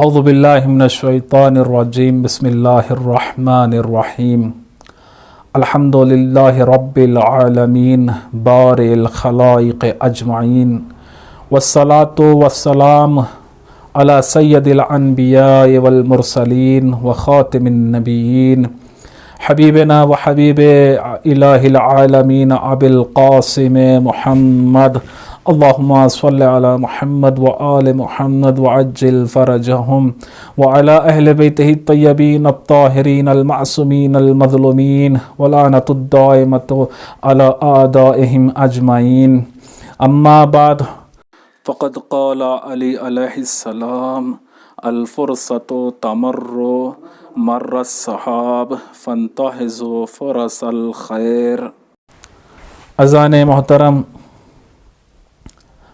اعوذ باللہ من الشیطان الرجیم بسم اللہ الرحمن الرحیم الحمد للہ رب العالمین بارئ الخلائق اجمعین والصلاة والسلام علی سید الانبیاء والمرسلین وخاتم النبیین حبیبنا و حبیب الہ العالمین ابی القاسم محمد اللہم صلی علی محمد و آل محمد وعجل فرجہم وعلی اہل بیتہ الطیبین الطاہرین المعصومین المظلومین ولعنۃ الدائمۃ علی اعدائہم اجمعین اما بعد فقد قال علی علیہ السلام الفرصۃ تمر مر السحاب فانتہزوا فرص الخیر۔ اذان محترم،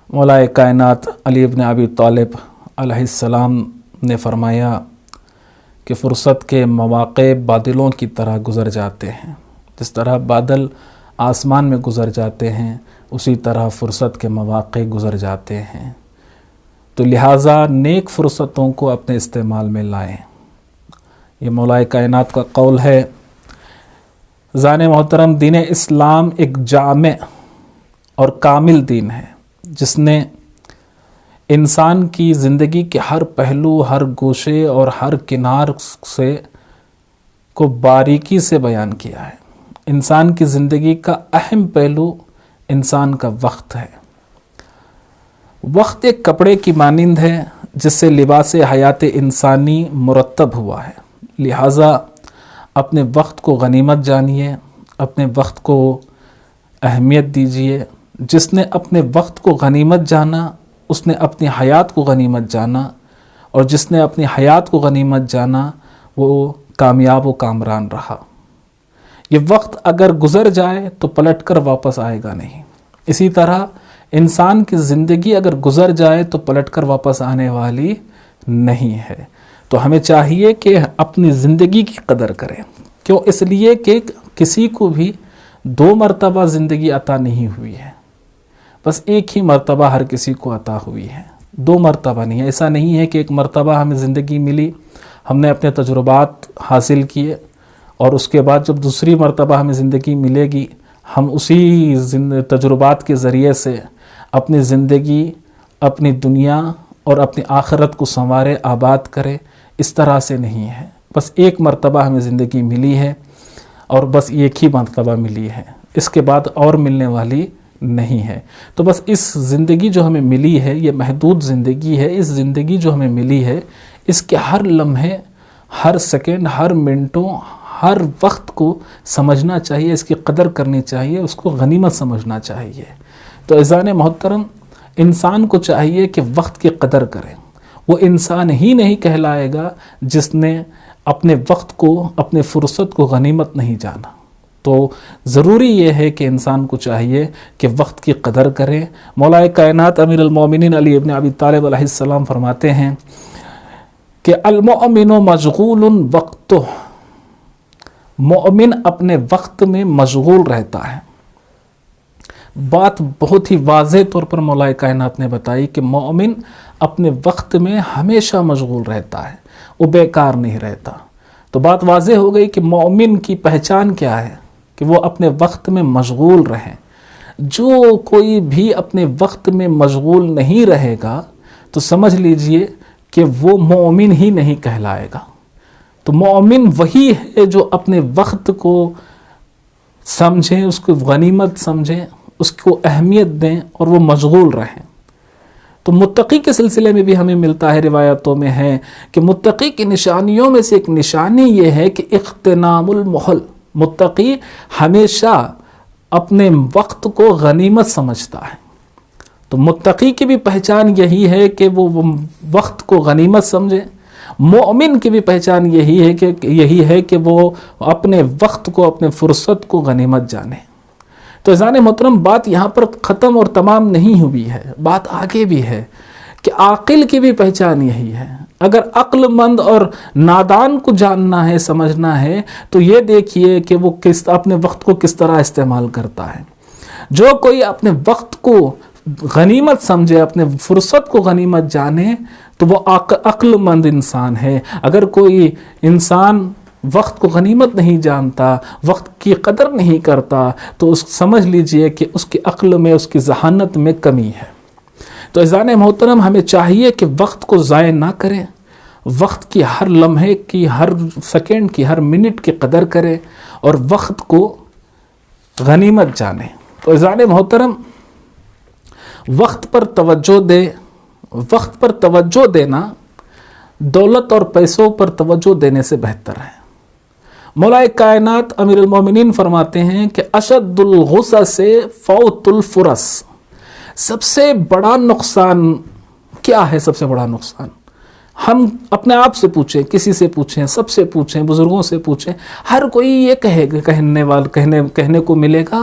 مولا کائنات علی ابن ابی طالب علیہ السلام نے فرمایا کہ فرصت کے مواقع بادلوں کی طرح گزر جاتے ہیں۔ جس طرح بادل آسمان میں گزر جاتے ہیں اسی طرح فرصت کے مواقع گزر جاتے ہیں، تو لہٰذا نیک فرصتوں کو اپنے استعمال میں لائیں۔ یہ مولا کائنات کا قول ہے۔ زان محترم، دین اسلام ایک جامع اور کامل دین ہے جس نے انسان کی زندگی کے ہر پہلو، ہر گوشے اور ہر کنار سے کو باریکی سے بیان کیا ہے۔ انسان کی زندگی کا اہم پہلو انسان کا وقت ہے۔ وقت ایک کپڑے کی مانند ہے جس سے لباس حیات انسانی مرتب ہوا ہے، لہٰذا اپنے وقت کو غنیمت جانیے، اپنے وقت کو اہمیت دیجیے۔ جس نے اپنے وقت کو غنیمت جانا اس نے اپنی حیات کو غنیمت جانا، اور جس نے اپنی حیات کو غنیمت جانا وہ کامیاب و کامران رہا۔ یہ وقت اگر گزر جائے تو پلٹ کر واپس آئے گا نہیں، اسی طرح انسان کی زندگی اگر گزر جائے تو پلٹ کر واپس آنے والی نہیں ہے۔ تو ہمیں چاہیے کہ اپنی زندگی کی قدر کریں۔ کیوں؟ اس لیے کہ کسی کو بھی 2 مرتبہ زندگی عطا نہیں ہوئی ہے، بس ایک ہی مرتبہ ہر کسی کو عطا ہوئی ہے، 2 مرتبہ نہیں ہے۔ ایسا نہیں ہے کہ ایک مرتبہ ہمیں زندگی ملی، ہم نے اپنے تجربات حاصل کیے، اور اس کے بعد جب دوسری مرتبہ ہمیں زندگی ملے گی ہم اسی تجربات کے ذریعے سے اپنی زندگی، اپنی دنیا اور اپنی آخرت کو سنوارے آباد کرے۔ اس طرح سے نہیں ہے۔ بس ایک مرتبہ ہمیں زندگی ملی ہے اور بس ایک ہی مرتبہ ملی ہے، اس کے بعد اور ملنے والی نہیں ہے۔ تو بس اس زندگی جو ہمیں ملی ہے یہ محدود زندگی ہے۔ اس زندگی جو ہمیں ملی ہے اس کے ہر لمحے، ہر سیکنڈ، ہر منٹوں، ہر وقت کو سمجھنا چاہیے، اس کی قدر کرنی چاہیے، اس کو غنیمت سمجھنا چاہیے۔ تو عزیزان محترم، انسان کو چاہیے کہ وقت کی قدر کرے۔ وہ انسان ہی نہیں کہلائے گا جس نے اپنے وقت کو، اپنے فرصت کو غنیمت نہیں جانا۔ تو ضروری یہ ہے کہ انسان کو چاہیے کہ وقت کی قدر کرے۔ مولا کائنات امیر المومنین علی ابن ابی طالب علیہ السلام فرماتے ہیں کہ المؤمن مشغول وقتہ، مومن اپنے وقت میں مشغول رہتا ہے۔ بات بہت ہی واضح طور پر مولا کائنات نے بتائی کہ مومن اپنے وقت میں ہمیشہ مشغول رہتا ہے، وہ بیکار نہیں رہتا۔ تو بات واضح ہو گئی کہ مومن کی پہچان کیا ہے، کہ وہ اپنے وقت میں مشغول رہیں۔ جو کوئی بھی اپنے وقت میں مشغول نہیں رہے گا تو سمجھ لیجئے کہ وہ مومن ہی نہیں کہلائے گا۔ تو مومن وہی ہے جو اپنے وقت کو سمجھیں، اس کو غنیمت سمجھیں، اس کو اہمیت دیں اور وہ مشغول رہیں۔ تو متقی کے سلسلے میں بھی ہمیں ملتا ہے، روایتوں میں ہے کہ متقی کی نشانیوں میں سے ایک نشانی یہ ہے کہ اغتنام المحل، متقی ہمیشہ اپنے وقت کو غنیمت سمجھتا ہے۔ تو متقی کی بھی پہچان یہی ہے کہ وہ وقت کو غنیمت سمجھے۔ مومن کی بھی پہچان یہی ہے کہ وہ اپنے وقت کو، اپنے فرصت کو غنیمت جانے۔ تو عزیزان محترم، بات یہاں پر ختم اور تمام نہیں ہوئی ہے، بات آگے بھی ہے کہ عاقل کی بھی پہچان یہی ہے۔ اگر عقل مند اور نادان کو جاننا ہے، سمجھنا ہے، تو یہ دیکھیے کہ وہ اپنے وقت کو کس طرح استعمال کرتا ہے۔ جو کوئی اپنے وقت کو غنیمت سمجھے، اپنے فرصت کو غنیمت جانے، تو وہ عقل مند انسان ہے۔ اگر کوئی انسان وقت کو غنیمت نہیں جانتا، وقت کی قدر نہیں کرتا، تو سمجھ لیجئے کہ اس کی عقل میں، اس کی ذہانت میں کمی ہے۔ تو عزیزان محترم، ہمیں چاہیے کہ وقت کو ضائع نہ کریں، وقت کی ہر لمحے کی، ہر سیکنڈ کی، ہر منٹ کی قدر کریں اور وقت کو غنیمت جانیں۔ تو عزیزان محترم، وقت پر توجہ دے، وقت پر توجہ دینا دولت اور پیسوں پر توجہ دینے سے بہتر ہے۔ مولا کائنات امیر المومنین فرماتے ہیں کہ اشد الغصہ سے فوت الفرص، سب سے بڑا نقصان کیا ہے؟ سب سے بڑا نقصان ہم اپنے آپ سے پوچھیں، کسی سے پوچھیں، سب سے پوچھیں، بزرگوں سے پوچھیں، ہر کوئی یہ کہنے کو ملے گا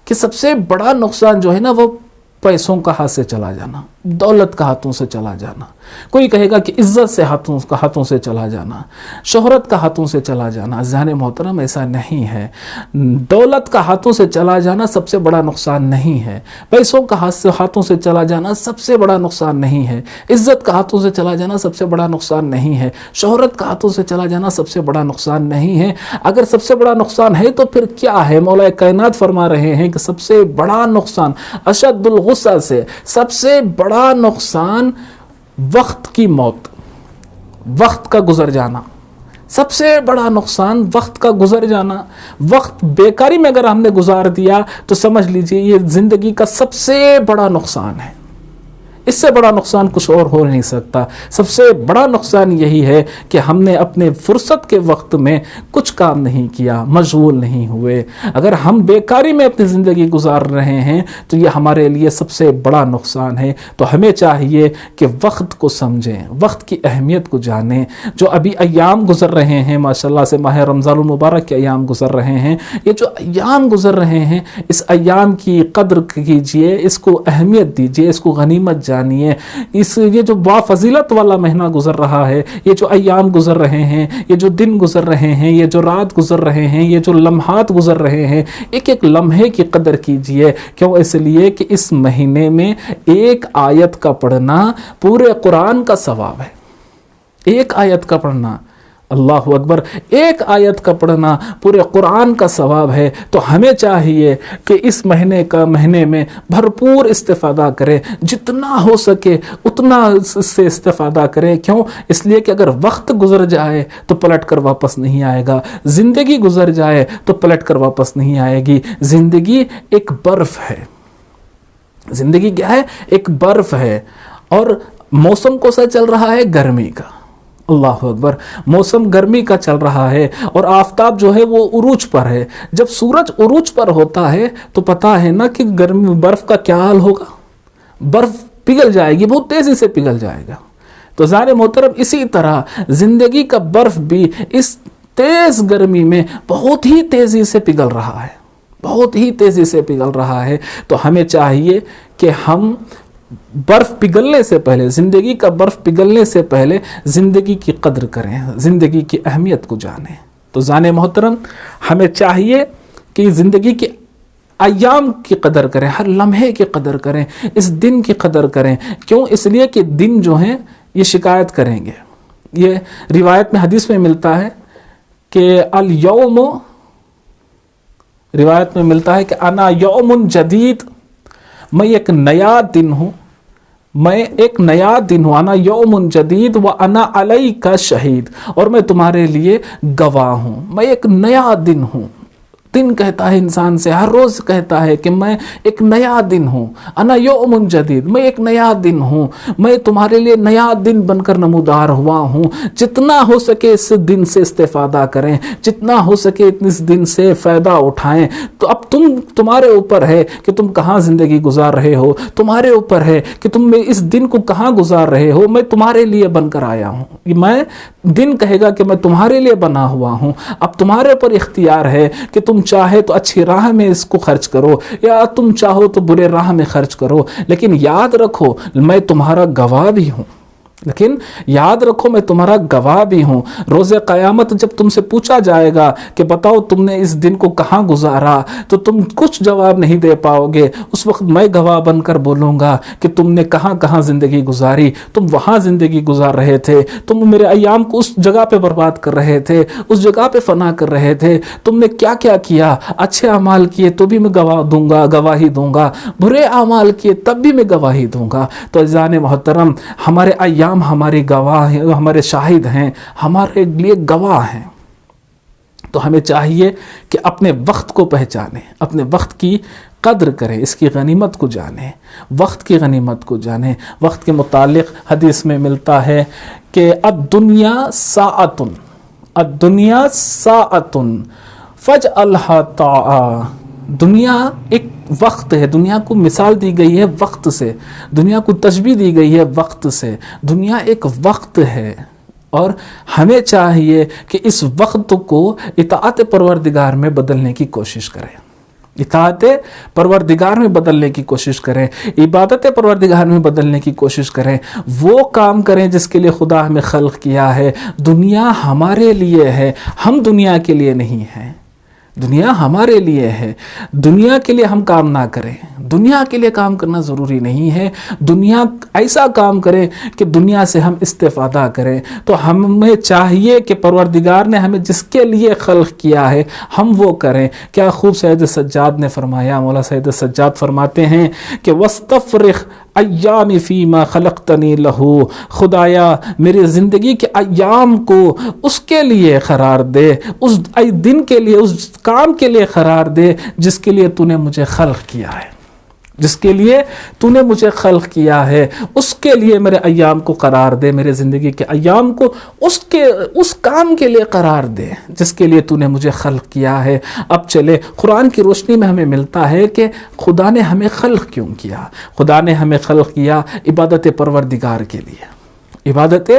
کہ سب سے بڑا نقصان جو ہے نا، وہ پیسوں کا ہاتھ سے چلا جانا، دولت کا ہاتھوں سے چلا جانا۔ کوئی کہے گا کہ عزت سے ہاتھوں سے چلا جانا، شہرت کا ہاتھوں سے چلا جانا۔ عزیزان محترم، ایسا نہیں ہے۔ دولت کا ہاتھوں سے چلا جانا سب سے بڑا نقصان نہیں ہے، پیسوں کا ہاتھوں سے چلا جانا سب سے بڑا نقصان نہیں ہے، عزت کا ہاتھوں سے چلا جانا سب سے بڑا نقصان نہیں ہے، شہرت کا ہاتھوں سے چلا جانا سب سے بڑا نقصان نہیں ہے۔ اگر سب سے بڑا نقصان ہے تو پھر کیا ہے؟ مولا کائنات فرما رہے ہیں کہ سب سے بڑا نقصان، اشد الغصہ سے سب سے بڑا نقصان وقت کی موت، وقت کا گزر جانا۔ سب سے بڑا نقصان وقت کا گزر جانا۔ وقت بیکاری میں اگر ہم نے گزار دیا تو سمجھ لیجئے یہ زندگی کا سب سے بڑا نقصان ہے۔ اس سے بڑا نقصان کچھ اور ہو نہیں سکتا۔ سب سے بڑا نقصان یہی ہے کہ ہم نے اپنے فرصت کے وقت میں کچھ کام نہیں کیا، مشغول نہیں ہوئے۔ اگر ہم بیکاری میں اپنی زندگی گزار رہے ہیں تو یہ ہمارے لیے سب سے بڑا نقصان ہے۔ تو ہمیں چاہیے کہ وقت کو سمجھیں، وقت کی اہمیت کو جانیں۔ جو ابھی ایام گزر رہے ہیں، ماشاءاللہ سے ماہ رمضان المبارک کے ایام گزر رہے ہیں، یہ جو ایام گزر رہے ہیں، اس ایام کی قدر کیجئے، اس کو اہمیت دیجئے، اس کو غنیمت جانیے۔ یہ جو با فضیلت والا مہینہ گزر رہا ہے، یہ جو ایام گزر رہے ہیں، یہ جو دن گزر رہے ہیں، یہ جو رات گزر رہے ہیں، یہ جو لمحات گزر رہے ہیں، ایک ایک لمحے کی قدر کیجئے۔ کیوں؟ اس لیے کہ اس مہینے میں ایک آیت کا پڑھنا پورے قرآن کا ثواب ہے۔ ایک آیت کا پڑھنا، اللہ اکبر، ایک آیت کا پڑھنا پورے قرآن کا ثواب ہے۔ تو ہمیں چاہیے کہ اس مہینے میں بھرپور استفادہ کریں، جتنا ہو سکے اتنا اس سے استفادہ کریں۔ کیوں؟ اس لیے کہ اگر وقت گزر جائے تو پلٹ کر واپس نہیں آئے گا، زندگی گزر جائے تو پلٹ کر واپس نہیں آئے گی۔ زندگی ایک برف ہے، زندگی کیا ہے؟ ایک برف ہے، اور موسم کو سا چل رہا ہے گرمی کا۔ اللہ اکبر، موسم گرمی کا چل رہا ہے اور آفتاب جو ہے وہ عروج پر ہے۔ جب سورج عروج پر ہوتا ہے تو پتہ ہے نا کہ برف کا کیا حال ہوگا، برف پگھل جائے گی، بہت تیزی سے پگھل جائے گا۔ تو ظاہر محترم، اسی طرح زندگی کا برف بھی اس تیز گرمی میں بہت ہی تیزی سے پگھل رہا ہے، بہت ہی تیزی سے پگھل رہا ہے۔ تو ہمیں چاہیے کہ ہم برف پگھلنے سے پہلے، زندگی کا برف پگھلنے سے پہلے زندگی کی قدر کریں، زندگی کی اہمیت کو جانیں۔ تو جانے محترم، ہمیں چاہیے کہ زندگی کی ایام کی قدر کریں، ہر لمحے کی قدر کریں، اس دن کی قدر کریں۔ کیوں؟ اس لیے کہ دن جو ہیں یہ شکایت کریں گے۔ یہ روایت میں، حدیث میں ملتا ہے کہ الیوم، روایت میں ملتا ہے کہ انا یوم جدید، میں ایک نیا دن ہوں، میں ایک نیا دن ہوں، انا یوم جدید و انا علیک شہید، اور میں تمہارے لیے گواہ ہوں۔ میں ایک نیا دن ہوں۔ دن کہتا ہے انسان سے، ہر روز کہتا ہے کہ میں ایک نیا دن ہوں، انا یوم جدید، میں ایک نیا دن ہوں، میں تمہارے لیے نیا دن بن کر نمودار ہوا ہوں۔ جتنا ہو سکے اس دن سے استفادہ کریں، جتنا ہو سکے اس دن سے فائدہ اٹھائیں۔ تو اب تمہارے اوپر ہے کہ تم کہاں زندگی گزار رہے ہو، تمہارے اوپر ہے کہ تم اس دن کو کہاں گزار رہے ہو۔ میں تمہارے لیے بن کر آیا ہوں، میں دن کہے گا کہ میں تمہارے لیے بنا ہوا ہوں۔ اب تمہارے اوپر اختیار ہے کہ تم چاہے تو اچھی راہ میں اس کو خرچ کرو، یا تم چاہو تو برے راہ میں خرچ کرو، لیکن یاد رکھو میں تمہارا گواہ بھی ہوں۔ لیکن یاد رکھو میں تمہارا گواہ بھی ہوں. روز قیامت جب تم سے پوچھا جائے گا کہ بتاؤ تم نے اس دن کو کہاں گزارا، تو تم کچھ جواب نہیں دے پاؤ گے. اس وقت میں گواہ بن کر بولوں گا کہ تم نے کہاں کہاں زندگی گزاری، تم وہاں زندگی گزار رہے تھے، تم میرے ایام کو اس جگہ پہ برباد کر رہے تھے، اس جگہ پہ فنا کر رہے تھے، تم نے کیا کیا کیا. اچھے اعمال کیے تو بھی میں گواہی دوں گا، برے اعمال کیے تب بھی میں گواہی دوں گا. تو عزیزان محترم، ہمارے ایام ہماری گواہ ہیں، ہمارے شاہد ہیں، ہمارے لیے گواہ ہیں. تو ہمیں چاہیے کہ اپنے وقت کو پہچانیں، اپنے وقت کی قدر کریں، اس کی غنیمت کو جانیں، وقت کی غنیمت کو جانیں. وقت کے متعلق حدیث میں ملتا ہے کہ الدنیا ساعتن، الدنیا ساعتن فاجعلھا طاعہ. دنیا ایک وقت ہے، دنیا کو مثال دی گئی ہے وقت سے، دنیا کو تشبیہ دی گئی ہے وقت سے. دنیا ایک وقت ہے اور ہمیں چاہیے کہ اس وقت کو اطاعت پروردگار میں بدلنے کی کوشش کریں، اطاعت پروردگار میں بدلنے کی کوشش کریں، عبادت پروردگار میں بدلنے کی کوشش کریں. وہ کام کریں جس کے لیے خدا ہمیں خلق کیا ہے. دنیا ہمارے لیے ہے، ہم دنیا کے لیے نہیں ہیں. دنیا ہمارے لیے ہے، دنیا کے لیے ہم کام نہ کریں. دنیا کے لیے کام کرنا ضروری نہیں ہے. دنیا ایسا کام کریں کہ دنیا سے ہم استفادہ کریں. تو ہمیں چاہیے کہ پروردگار نے ہمیں جس کے لیے خلق کیا ہے ہم وہ کریں. کیا خوب سید سجاد نے فرمایا، مولا سید سجاد فرماتے ہیں کہ وَاسْتَفْرِغْ ایامی فیما خلقتنی لہو. خدایا میری زندگی کے ایام کو اس کے لیے قرار دے، اس دن کے لیے، اس کام کے لیے قرار دے جس کے لیے تو نے مجھے خلق کیا ہے، جس کے لیے تو نے مجھے خلق کیا ہے. اس کے لیے میرے ایام کو قرار دے، میرے زندگی کے ایام کو اس کام کے لیے قرار دے جس کے لیے تو نے مجھے خلق کیا ہے. اب چلے قرآن کی روشنی میں ہمیں ملتا ہے کہ خدا نے ہمیں خلق کیوں کیا. خدا نے ہمیں خلق کیا عبادت پروردگار کے لیے، عبادت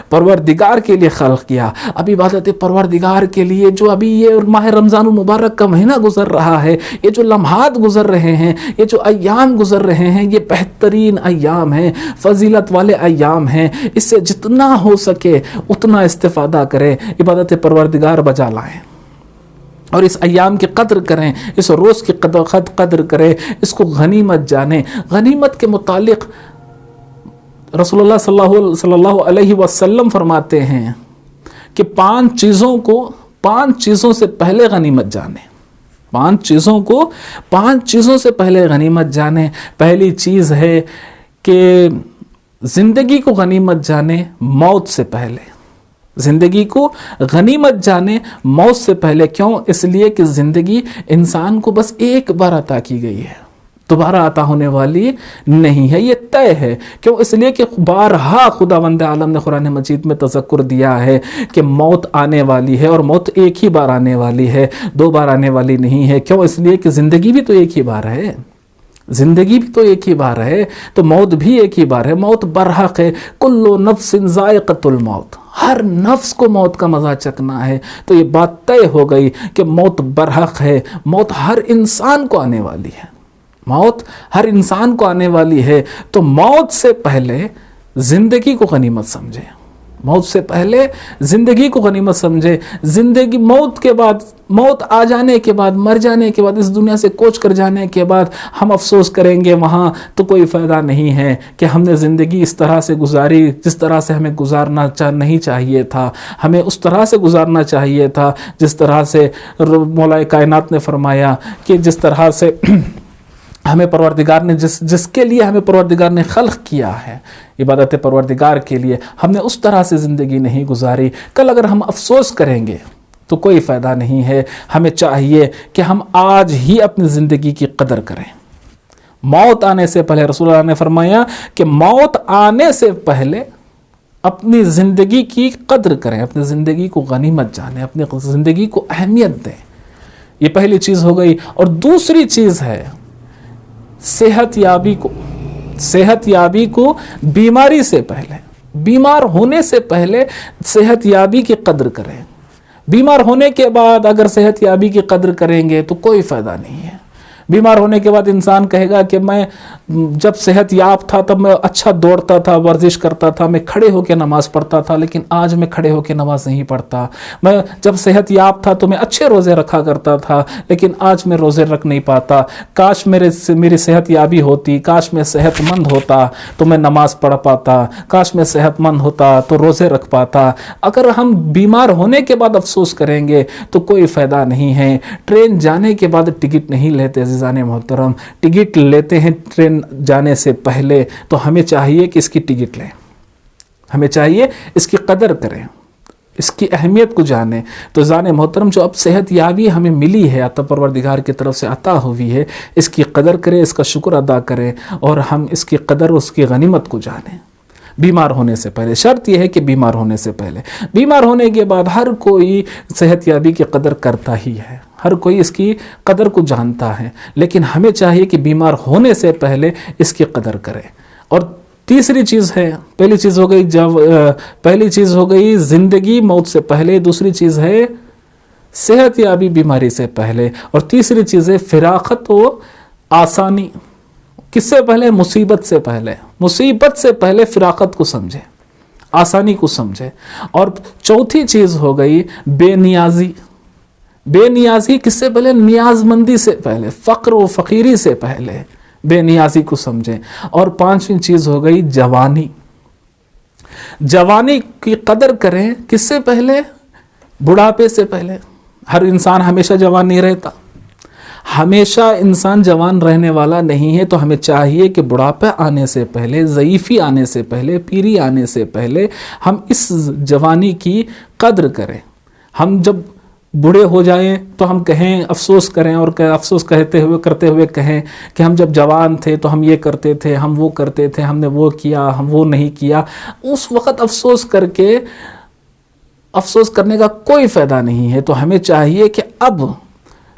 پروردگار کے لیے خلق کیا. اب عبادت پروردگار کے لیے جو ابھی یہ ماہ رمضان المبارک کا مہینہ گزر رہا ہے، یہ جو لمحات گزر رہے ہیں، یہ جو ایام گزر رہے ہیں، یہ بہترین ایام ہیں، فضیلت والے ایام ہیں. اس سے جتنا ہو سکے اتنا استفادہ کریں، عبادت پروردگار بجا لائیں اور اس ایام کی قدر کریں، اس روز کی قدر کریں، اس کو غنیمت جانیں. غنیمت کے متعلق رسول اللہ صلی اللہ علیہ وسلم فرماتے ہیں کہ پانچ چیزوں سے پہلے غنیمت جانیں. پانچ چیزوں سے پہلے غنیمت جانیں. پہلی چیز ہے کہ زندگی کو غنیمت جانیں موت سے پہلے. زندگی کو غنیمت جانیں موت سے پہلے. کیوں؟ اس لیے کہ زندگی انسان کو بس ایک بار عطا کی گئی ہے، دوبارہ عطا ہونے والی نہیں ہے، یہ طے ہے. کیوں؟ اس لیے کہ بارہا خداوند عالم نے قرآن مجید میں تذکر دیا ہے کہ موت آنے والی ہے، اور موت ایک ہی بار آنے والی ہے، دو بار آنے والی نہیں ہے. کیوں؟ اس لیے کہ زندگی بھی تو ایک ہی بار ہے، زندگی بھی تو ایک ہی بار ہے، تو موت بھی ایک ہی بار ہے. موت برحق ہے، کل نفس ذائقۃ الموت، ہر نفس کو موت کا مزہ چکنا ہے. تو یہ بات طے ہو گئی کہ موت برحق ہے، موت ہر انسان کو آنے والی ہے، موت ہر انسان کو آنے والی ہے. تو موت سے پہلے زندگی کو غنیمت سمجھے، موت سے پہلے زندگی کو غنیمت سمجھے. زندگی موت کے بعد، موت آ جانے کے بعد، مر جانے کے بعد، اس دنیا سے کوچ کر جانے کے بعد ہم افسوس کریں گے وہاں، تو کوئی فائدہ نہیں ہے کہ ہم نے زندگی اس طرح سے گزاری جس طرح سے ہمیں گزارنا نہیں چاہیے تھا. ہمیں اس طرح سے گزارنا چاہیے تھا جس طرح سے مولا کائنات نے فرمایا کہ جس طرح سے ہمیں پروردگار نے جس کے لیے ہمیں پروردگار نے خلق کیا ہے، عبادت پروردگار کے لیے، ہم نے اس طرح سے زندگی نہیں گزاری. کل اگر ہم افسوس کریں گے تو کوئی فائدہ نہیں ہے. ہمیں چاہیے کہ ہم آج ہی اپنی زندگی کی قدر کریں. موت آنے سے پہلے رسول اللہ نے فرمایا کہ موت آنے سے پہلے اپنی زندگی کی قدر کریں، اپنی زندگی کو غنیمت جانیں، اپنی زندگی کو اہمیت دیں. یہ پہلی چیز ہو گئی. اور دوسری چیز ہے صحت یابی کو بیماری سے پہلے، بیمار ہونے سے پہلے صحت یابی کی قدر کریں. بیمار ہونے کے بعد اگر صحت یابی کی قدر کریں گے تو کوئی فائدہ نہیں ہے. بیمار ہونے کے بعد انسان کہے گا کہ میں جب صحت یاب تھا تب میں اچھا دوڑتا تھا، ورزش کرتا تھا، میں کھڑے ہو کے نماز پڑھتا تھا، لیکن آج میں کھڑے ہو کے نماز نہیں پڑھتا۔ میں جب صحت یاب تھا تو میں اچھے روزے رکھا کرتا تھا، لیکن آج میں روزے رکھ نہیں پاتا۔ کاش میری صحت یابی ہوتی، کاش میں صحت مند ہوتا تو میں نماز پڑھ پاتا، کاش میں صحت مند ہوتا تو روزے رکھ پاتا۔ اگر ہم بیمار ہونے کے بعد افسوس کریں گے تو کوئی فائدہ نہیں ہے۔ ٹرین جانے کے بعد ٹکٹ نہیں لیتے عزیزان محترم، ٹکٹ لیتے ہیں ٹرین جانے سے پہلے، تو ہمیں چاہیے کہ اس کی ٹکٹ لیں، ہمیں چاہیے اس کی قدر کریں، اس کی اہمیت کو جانیں۔ تو عزیزان محترم، جو اب صحت یابی ہمیں ملی ہے، عطا پروردگار کی طرف سے عطا ہوئی ہے، اس کی قدر کریں، اس کا شکر ادا کریں، اور ہم اس کی قدر، اس کی غنیمت کو جانیں بیمار ہونے سے پہلے۔ شرط یہ ہے کہ بیمار ہونے سے پہلے، بیمار ہونے کے بعد ہر کوئی صحت یابی کی قدر کرتا ہی ہے، ہر کوئی اس کی قدر کو جانتا ہے، لیکن ہمیں چاہیے کہ بیمار ہونے سے پہلے اس کی قدر کریں۔ اور تیسری چیز ہے، پہلی چیز ہو گئی زندگی موت سے پہلے، دوسری چیز ہے صحت یابی بیماری سے پہلے، اور تیسری چیز ہے فراخت و آسانی۔ کس سے پہلے؟ مصیبت سے پہلے۔ مصیبت سے پہلے فراخت کو سمجھے، آسانی کو سمجھے۔ اور چوتھی چیز ہو گئی بے نیازی۔ بے نیازی کس سے پہلے؟ نیاز مندی سے پہلے، فقر و فقیری سے پہلے بے نیازی کو سمجھیں۔ اور پانچویں چیز ہو گئی جوانی۔ جوانی کی قدر کریں کس سے پہلے؟ بڑھاپے سے پہلے۔ ہر انسان ہمیشہ جوان نہیں رہتا، ہمیشہ انسان جوان رہنے والا نہیں ہے، تو ہمیں چاہیے کہ بڑھاپے آنے سے پہلے، ضعیفی آنے سے پہلے، پیری آنے سے پہلے ہم اس جوانی کی قدر کریں۔ ہم جب بوڑھے ہو جائیں تو ہم کہیں، افسوس کریں، اور افسوس کرتے ہوئے کہیں کہ ہم جب جوان تھے تو ہم یہ کرتے تھے، ہم وہ کرتے تھے، ہم نے وہ کیا، ہم وہ نہیں کیا۔ اس وقت افسوس کرنے کا کوئی فائدہ نہیں ہے۔ تو ہمیں چاہیے کہ اب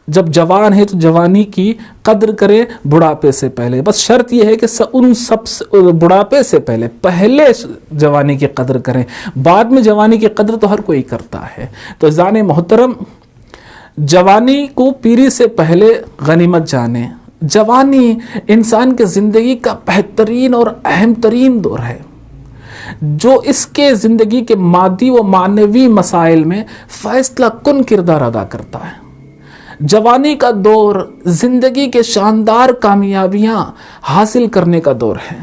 جب جوان ہے تو جوانی کی قدر کرے بڑھاپے سے پہلے۔ بس شرط یہ ہے کہ ان سب بڑھاپے سے پہلے جوانی کی قدر کریں، بعد میں جوانی کی قدر تو ہر کوئی کرتا ہے۔ تو عزیزان محترم، جوانی کو پیری سے پہلے غنیمت جانیں۔ جوانی انسان کے زندگی کا بہترین اور اہم ترین دور ہے، جو اس کے زندگی کے مادی و معنوی مسائل میں فیصلہ کن کردار ادا کرتا ہے۔ جوانی کا دور زندگی کے شاندار کامیابیاں حاصل کرنے کا دور ہے۔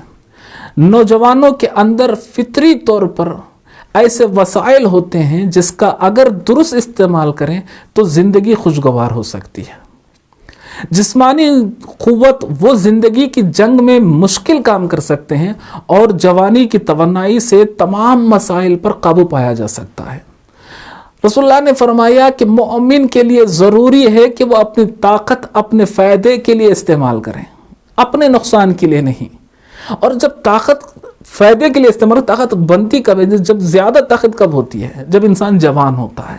نوجوانوں کے اندر فطری طور پر ایسے وسائل ہوتے ہیں جس کا اگر درست استعمال کریں تو زندگی خوشگوار ہو سکتی ہے۔ جسمانی قوت وہ زندگی کی جنگ میں مشکل کام کر سکتے ہیں، اور جوانی کی توانائی سے تمام مسائل پر قابو پایا جا سکتا ہے۔ رسول اللہ نے فرمایا کہ مومن کے لیے ضروری ہے کہ وہ اپنی طاقت اپنے فائدے کے لیے استعمال کریں، اپنے نقصان کے لیے نہیں۔ اور جب طاقت فائدے کے لیے استعمال، طاقت بنتی کب ہے؟ جب زیادہ طاقت کب ہوتی ہے؟ جب انسان جوان ہوتا ہے۔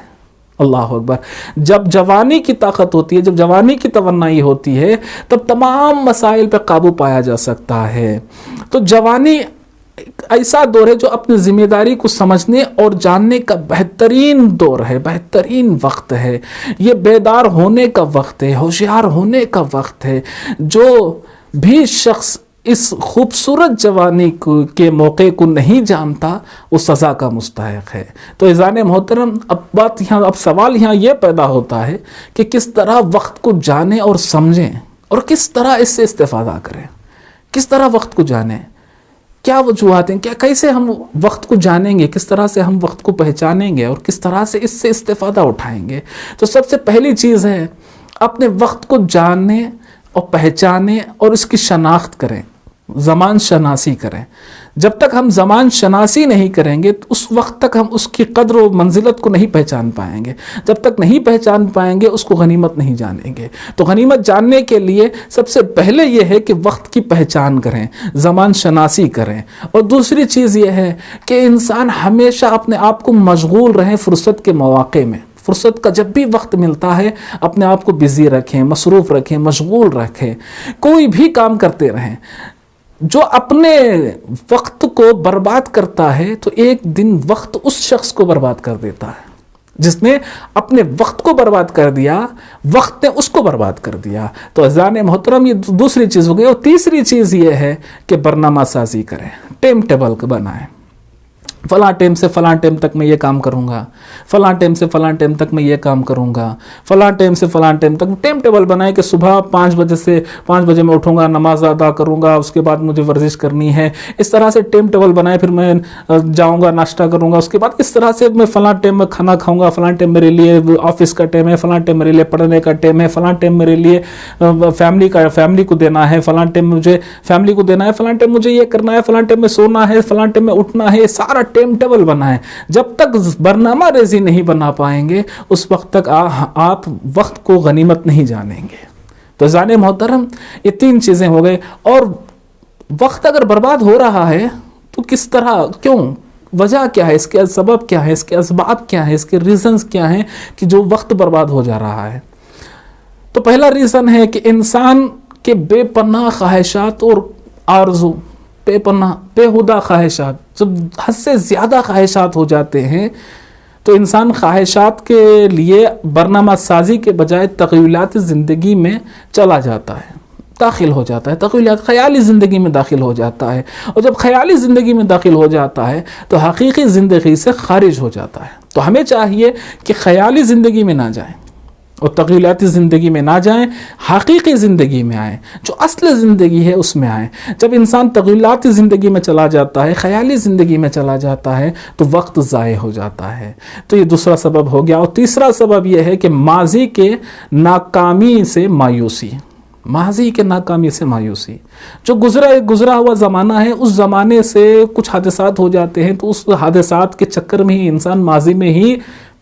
اللہ اکبر! جب جوانی کی طاقت ہوتی ہے، جب جوانی کی توانائی ہوتی ہے، تب تمام مسائل پہ قابو پایا جا سکتا ہے۔ تو جوانی ایسا دور ہے جو اپنی ذمہ داری کو سمجھنے اور جاننے کا بہترین دور ہے، بہترین وقت ہے۔ یہ بیدار ہونے کا وقت ہے، ہوشیار ہونے کا وقت ہے۔ جو بھی شخص اس خوبصورت جوانی کے موقع کو نہیں جانتا وہ سزا کا مستحق ہے۔ تو عزیزان محترم، اب سوال یہاں یہ پیدا ہوتا ہے کہ کس طرح وقت کو جانیں اور سمجھیں، اور کس طرح اس سے استفادہ کریں، کس طرح وقت کو جانیں، کیا وجوہات ہیں، کیسے ہم وقت کو جانیں گے، کس طرح سے ہم وقت کو پہچانیں گے، اور کس طرح سے اس سے استفادہ اٹھائیں گے۔ تو سب سے پہلی چیز ہے اپنے وقت کو جانیں اور پہچانیں، اور اس کی شناخت کریں، زمان شناسی کریں۔ جب تک ہم زمان شناسی نہیں کریں گے تو اس وقت تک ہم اس کی قدر و منزلت کو نہیں پہچان پائیں گے۔ جب تک نہیں پہچان پائیں گے اس کو غنیمت نہیں جانیں گے۔ تو غنیمت جاننے کے لیے سب سے پہلے یہ ہے کہ وقت کی پہچان کریں، زمان شناسی کریں۔ اور دوسری چیز یہ ہے کہ انسان ہمیشہ اپنے آپ کو مشغول رہیں فرصت کے مواقع میں۔ فرصت کا جب بھی وقت ملتا ہے اپنے آپ کو بزی رکھیں، مصروف رکھیں، مشغول رکھیں، کوئی بھی کام کرتے رہیں۔ جو اپنے وقت کو برباد کرتا ہے تو ایک دن وقت اس شخص کو برباد کر دیتا ہے۔ جس نے اپنے وقت کو برباد کر دیا، وقت نے اس کو برباد کر دیا۔ تو عزیزان محترم یہ دوسری چیز ہو گئی۔ اور تیسری چیز یہ ہے کہ برنامہ سازی کریں، ٹائم ٹیبل بنائیں، فلاں ٹائم سے فلاں ٹائم تک میں یہ کام کروں گا، فلاں ٹائم سے فلاں ٹائم تک میں یہ کام کروں گا، فلاں ٹائم سے فلاں ٹائم تک ٹائم ٹیبل بنائیں کہ صبح 5 بجے میں اٹھوں گا، نماز ادا کروں گا، اس کے بعد مجھے ورزش کرنی ہے، اس طرح سے ٹائم ٹیبل بنائیں، پھر میں جاؤں گا ناشتہ کروں گا، اس کے بعد اس طرح سے میں فلاں ٹائم میں کھانا کھاؤں گا، فلاں ٹائم میرے لیے آفس کا ٹائم ہے، فلاں ٹائم میرے لیے پڑھنے کا ٹائم ہے، فلاں ٹائم میرے لیے فیملی کو دینا ہے، فلاں ٹائم مجھے فیملی کو دینا ہے، فلاں ٹائم مجھے یہ کرنا ہے، فلاں ٹائم میں سونا ہے، فلاں ٹائم میں اٹھنا ہے، سارا ٹائم ٹیبل بنائیں۔ جب تک برنامہ ریزی نہیں بنا پائیں گے اس وقت تک آپ وقت کو غنیمت نہیں جانیں گے۔ تو عزیزان محترم یہ 3 چیزیں ہو گئے۔ اور وقت اگر برباد ہو رہا ہے تو کس طرح، کیوں، وجہ کیا ہے، اس کے سبب کیا ہے، اس کے اسباب کیا ہے، اس کے ریزنز کیا ہیں کہ جو وقت برباد ہو جا رہا ہے؟ تو پہلا ریزن ہے کہ انسان کے بے پناہ خواہشات اور آرزو، بے پناہ بےہودہ خواہشات، جب حد سے زیادہ خواہشات ہو جاتے ہیں تو انسان خواہشات کے لیے برنامہ سازی کے بجائے تخیلات زندگی میں چلا جاتا ہے، داخل ہو جاتا ہے، تخیلات خیالی زندگی میں داخل ہو جاتا ہے، اور جب خیالی زندگی میں داخل ہو جاتا ہے تو حقیقی زندگی سے خارج ہو جاتا ہے۔ تو ہمیں چاہیے کہ خیالی زندگی میں نہ جائیں اور تخیلاتی زندگی میں نہ جائیں، حقیقی زندگی میں آئیں، جو اصل زندگی ہے اس میں آئیں۔ جب انسان تخیلاتی زندگی میں چلا جاتا ہے، خیالی زندگی میں چلا جاتا ہے تو وقت ضائع ہو جاتا ہے۔ تو یہ دوسرا سبب ہو گیا۔ اور تیسرا سبب یہ ہے کہ ماضی کے ناکامی سے مایوسی، ماضی کے ناکامی سے مایوسی، جو گزرا ہوا زمانہ ہے، اس زمانے سے کچھ حادثات ہو جاتے ہیں تو اس حادثات کے چکر میں ہی انسان ماضی میں ہی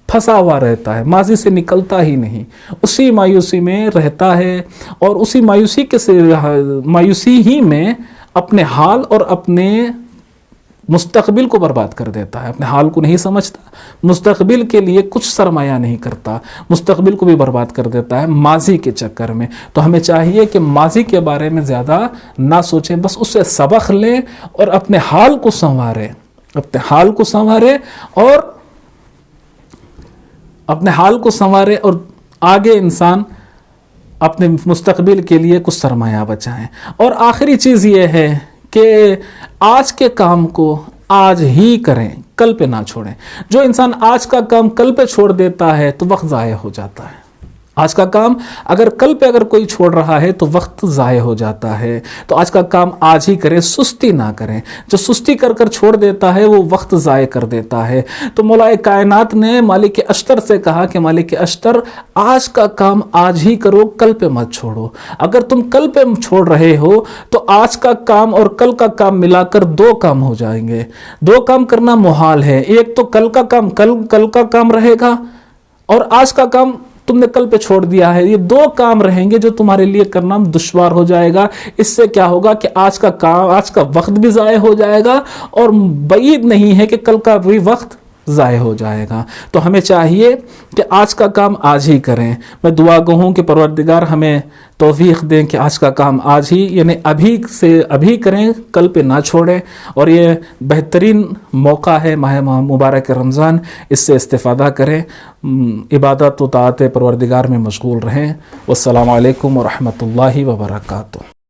پھنسا ہوا رہتا ہے، ماضی سے نکلتا ہی نہیں، اسی مایوسی میں رہتا ہے، اور اسی مایوسی ہی میں اپنے حال اور اپنے مستقبل کو برباد کر دیتا ہے۔ اپنے حال کو نہیں سمجھتا، مستقبل کے لیے کچھ سرمایہ نہیں کرتا، مستقبل کو بھی برباد کر دیتا ہے ماضی کے چکر میں۔ تو ہمیں چاہیے کہ ماضی کے بارے میں زیادہ نہ سوچیں، بس اس سے سبق لیں اور اپنے حال کو سنواریں، اور آگے انسان اپنے مستقبل کے لیے کچھ سرمایہ بچائیں۔ اور آخری چیز یہ ہے کہ آج کے کام کو آج ہی کریں، کل پہ نہ چھوڑیں۔ جو انسان آج کا کام کل پہ چھوڑ دیتا ہے تو وقت ضائع ہو جاتا ہے۔ آج کا کام اگر کل پہ کوئی چھوڑ رہا ہے تو وقت ضائع ہو جاتا ہے۔ تو آج کا کام آج ہی کریں، سستی نہ کریں۔ جو سستی کر چھوڑ دیتا ہے وہ وقت ضائع کر دیتا ہے۔ تو مولا کائنات نے مالک اشتر سے کہا کہ مالک اشتر، آج کا کام آج ہی کرو، کل پہ مت چھوڑو۔ اگر تم کل پہ چھوڑ رہے ہو تو آج کا کام اور کل کا کام ملا کر 2 کام ہو جائیں گے۔ 2 کام کرنا محال ہے۔ ایک تو کل کا کام رہے گا، اور آج کا کام تم نے کل پہ چھوڑ دیا ہے۔ یہ 2 کام رہیں گے جو تمہارے لیے کرنا دشوار ہو جائے گا۔ اس سے کیا ہوگا کہ آج کا وقت بھی ضائع ہو جائے گا، اور بعید نہیں ہے کہ کل کا بھی وقت ضائع ہو جائے گا۔ تو ہمیں چاہیے کہ آج کا کام آج ہی کریں۔ میں دعا گو ہوں کہ پروردگار ہمیں توفیق دیں کہ آج کا کام آج ہی، یعنی ابھی کریں، کل پہ نہ چھوڑیں۔ اور یہ بہترین موقع ہے ماہ مبارک رمضان، اس سے استفادہ کریں، عبادت و طاعت پروردگار میں مشغول رہیں۔ والسلام علیکم ورحمۃ اللہ وبرکاتہ۔